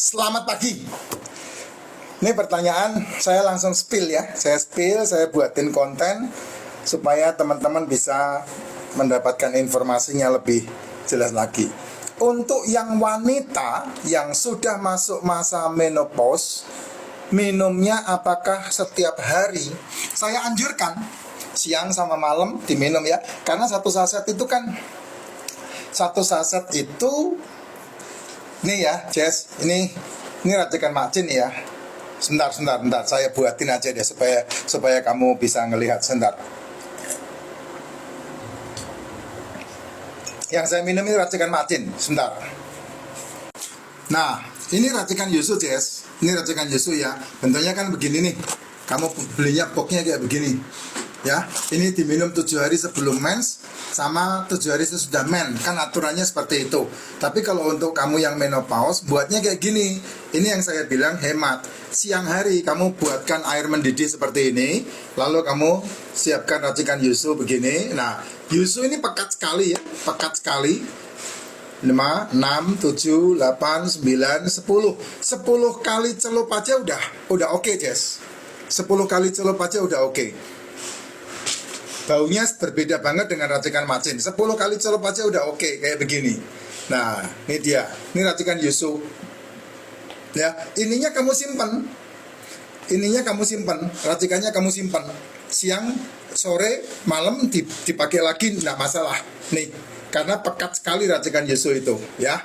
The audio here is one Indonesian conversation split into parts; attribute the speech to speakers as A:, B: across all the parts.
A: Selamat pagi. Ini pertanyaan saya langsung spill ya. Saya buatin konten supaya teman-teman bisa mendapatkan informasinya lebih jelas lagi. Untuk yang wanita yang sudah masuk masa menopause, minumnya apakah setiap hari? Saya anjurkan siang sama malam diminum ya. Karena satu saset itu nih ya, Jess, ini racikan macin ya. Sebentar, saya buatin aja deh supaya kamu bisa ngelihat sebentar. Yang saya minum ini racikan macin, sebentar. Nah, ini racikan yuzu, Jess. Ini racikan yuzu ya. Bentuknya kan begini nih. Kamu belinya boxnya kayak begini. Ya, ini diminum 7 hari sebelum mens sama 7 hari sesudah men. Kan aturannya seperti itu. Tapi kalau untuk kamu yang menopause, buatnya kayak gini. Ini yang saya bilang hemat. Siang hari kamu buatkan air mendidih seperti ini, lalu kamu siapkan racikan yuzu begini. Nah, yuzu ini pekat sekali ya, pekat sekali. 5, 6, 7, 8, 9, 10 10 kali celup aja udah oke, Jess. 10 kali celup aja udah oke. Baunya berbeda banget dengan racikan macin. 10 kali celup aja udah oke, kayak begini. Nah, ini dia. Ini racikan yuzu. Ya, ininya kamu simpan. Racikannya kamu simpan. Siang, sore, malam dipakai lagi enggak masalah. Nih, karena pekat sekali racikan yuzu itu, ya.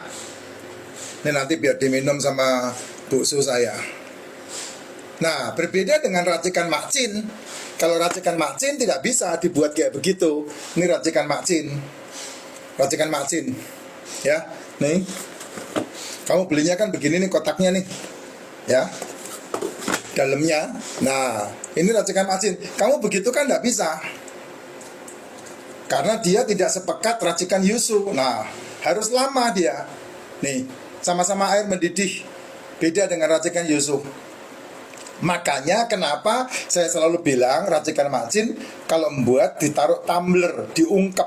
A: Ini nanti biar diminum sama buksu saya. Nah, berbeda dengan racikan macin. Kalau racikan macin tidak bisa dibuat kayak begitu. Ini racikan macin. Ya, nih. Kamu belinya kan begini nih kotaknya nih. Ya. Dalamnya. Nah, ini racikan macin. Kamu begitu kan tidak bisa. Karena dia tidak sepekat racikan yuzu. Nah, harus lama dia. Nih, sama-sama air mendidih. Beda dengan racikan yuzu. Makanya kenapa saya selalu bilang racikan macin kalau membuat ditaruh tumbler, diungkep.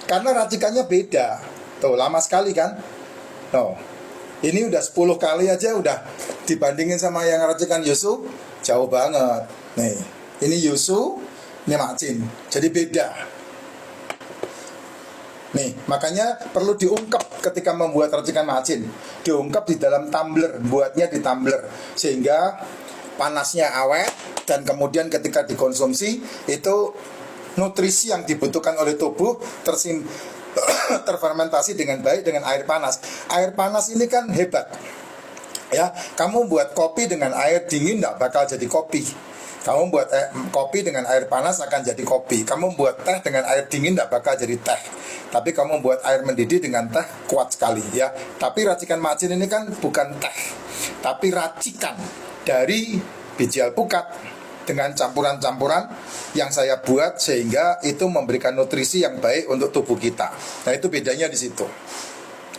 A: Karena racikannya beda. Tuh, lama sekali kan? Tuh. Ini udah 10 kali aja udah dibandingin sama yang racikan yuzu jauh banget. Nih, ini yuzu, ini macin. Jadi beda. Nih, makanya perlu diungkep ketika membuat racikan macin. Diungkep di dalam tumbler, buatnya di tumbler sehingga panasnya awet, dan kemudian ketika dikonsumsi itu nutrisi yang dibutuhkan oleh tubuh terfermentasi dengan baik dengan air panas. Air panas ini kan hebat ya. Kamu buat kopi dengan air dingin tidak bakal jadi kopi. Kamu buat kopi dengan air panas akan jadi kopi. Kamu buat teh dengan air dingin tidak bakal jadi teh. Tapi kamu buat air mendidih dengan teh kuat sekali ya. Tapi racikan macin ini kan bukan teh, tapi racikan dari biji alpukat dengan campuran-campuran yang saya buat sehingga itu memberikan nutrisi yang baik untuk tubuh kita. Nah, itu bedanya di situ.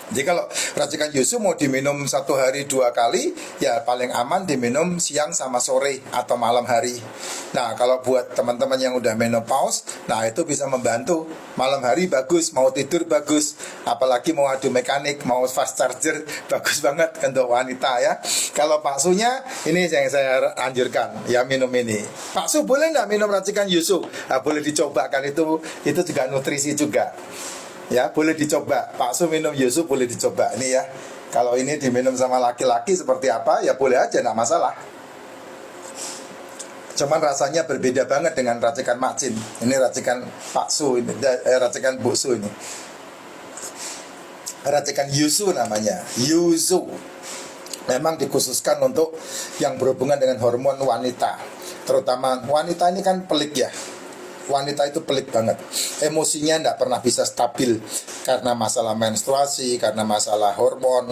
A: Jadi kalau racikan yuzu mau diminum 1 hari 2 kali, ya paling aman diminum siang sama sore atau malam hari. Nah, kalau buat teman-teman yang udah menopause, nah itu bisa membantu. Malam hari bagus, mau tidur bagus, apalagi mau adu mekanik, mau fast charger, bagus banget untuk wanita ya. Kalau Pak Sunya, ini yang saya anjurkan, ya minum ini. Pak Su boleh nggak minum racikan yuzu? Nah, boleh dicoba kan, itu juga nutrisi juga. Ya, boleh dicoba. Pak Su minum yuzu boleh dicoba. Ini ya. Kalau ini diminum sama laki-laki seperti apa, ya boleh aja, enggak masalah. Cuman rasanya berbeda banget dengan racikan macin. Ini racikan Pak Su ini, racikan Bu Su ini. Racikan yuzu namanya. Yuzu. Memang dikhususkan untuk yang berhubungan dengan hormon wanita. Terutama wanita ini kan pelik ya. Wanita itu pelik banget. Emosinya tidak pernah bisa stabil karena masalah menstruasi, karena masalah hormon,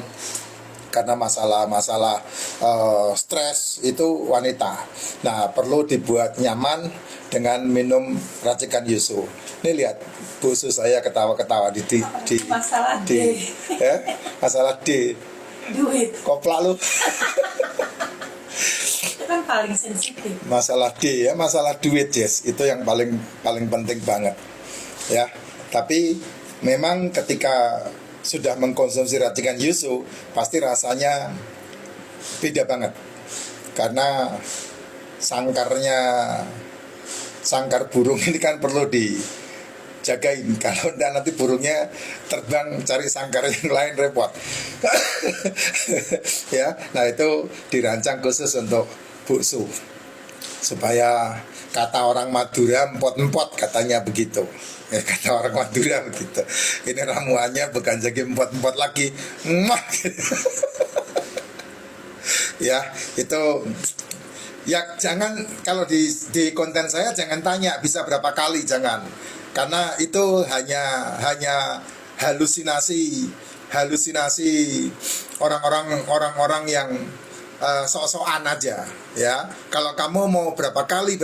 A: karena masalah stres itu wanita. Nah, perlu dibuat nyaman dengan minum racikan yuzu. Ini lihat, busu saya ketawa-ketawa di
B: masalah D.
A: Ya, masalah D.
B: Duit.
A: Koplak lu.
B: Itu kan paling sensitif.
A: Masalah D ya, masalah duit, Jess, itu yang paling penting banget ya. Tapi memang ketika sudah mengkonsumsi racikan yuzu pasti rasanya beda banget. Karena sangkar burung ini kan perlu dijagain. Kalau enggak nanti burungnya terbang cari sangkar yang lain, repot. Ya, nah itu dirancang khusus untuk buksu supaya kata orang Madura empot-empot, katanya begitu. Ya, kata orang Madura begitu. Ini ramuannya bukan jadi empot-empot lagi. Mwah. Ya, itu ya jangan, kalau di konten saya jangan tanya bisa berapa kali, jangan. Karena itu hanya halusinasi orang-orang yang sok-sokan aja, ya. Kalau kamu mau berapa kali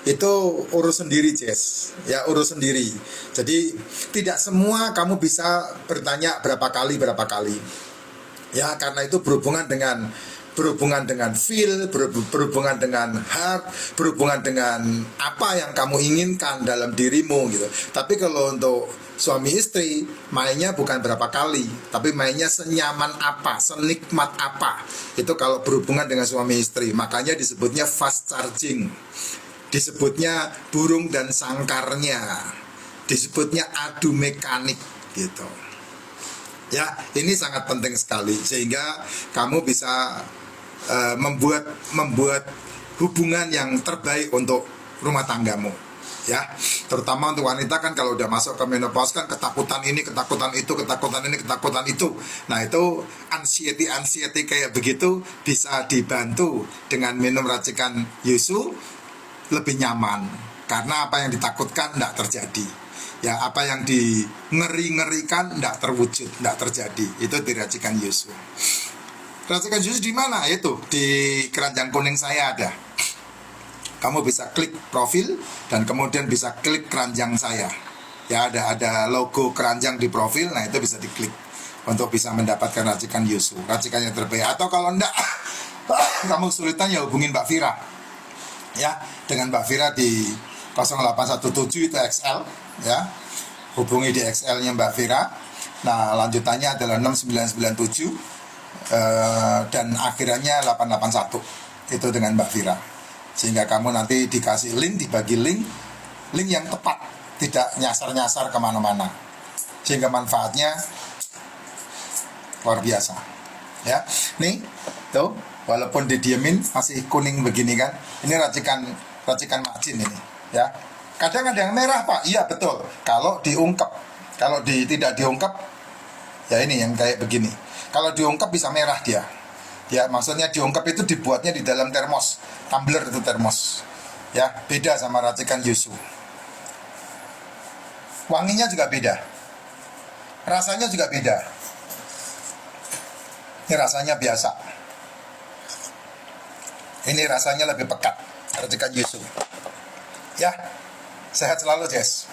A: itu urus sendiri, Jess. Ya, urus sendiri. Jadi tidak semua kamu bisa bertanya berapa kali. Ya, karena itu berhubungan dengan feel, berhubungan dengan heart, berhubungan dengan apa yang kamu inginkan dalam dirimu gitu. Tapi kalau untuk suami istri, mainnya bukan berapa kali, tapi mainnya senyaman apa, senikmat apa. Itu kalau berhubungan dengan suami istri. Makanya disebutnya fast charging, disebutnya burung dan sangkarnya, disebutnya adu mekanik gitu. Ya, ini sangat penting sekali sehingga kamu bisa membuat hubungan yang terbaik untuk rumah tanggamu, ya. Terutama untuk wanita kan, kalau udah masuk ke menopause kan ketakutan ini, ketakutan itu, ketakutan ini, ketakutan itu. Nah, itu anxiety kayak begitu bisa dibantu dengan minum racikan Yusu, lebih nyaman karena apa yang ditakutkan tidak terjadi. Ya, apa yang ngerikan tidak terwujud, tidak terjadi. Itu di racikan Yusu. Racikan Yusu di mana? Itu di keranjang kuning saya ada. Kamu bisa klik profil dan kemudian bisa klik keranjang saya. Ya, ada logo keranjang di profil. Nah, itu bisa diklik untuk bisa mendapatkan racikan Yusu, racikan yang terbaik. Atau kalau enggak kamu kesulitan, ya hubungin Mbak Vira. Ya, dengan Mbak Vira di 0817 itu XL, ya. Hubungi di XL-nya Mbak Vira. Nah, lanjutannya adalah 6997 dan akhirannya 881. Itu dengan Mbak Vira. Sehingga kamu nanti dikasih link, dibagi link yang tepat, tidak nyasar-nyasar kemana-mana. Sehingga manfaatnya luar biasa. Ya, nih, tuh, walaupun didiemin masih kuning begini kan. Ini racikan margin ini, ya. Kadang ada yang merah, Pak. Iya, betul. Kalau diungkep. Kalau tidak diungkep, ya ini yang kayak begini. Kalau diungkep bisa merah dia. Ya, maksudnya diungkep itu dibuatnya di dalam termos, tumbler itu termos. Ya, beda sama racikan Yusu. Wanginya juga beda. Rasanya juga beda. Ini rasanya biasa. Ini rasanya lebih pekat, racikan Yusu. Ya, sehat selalu, Jess.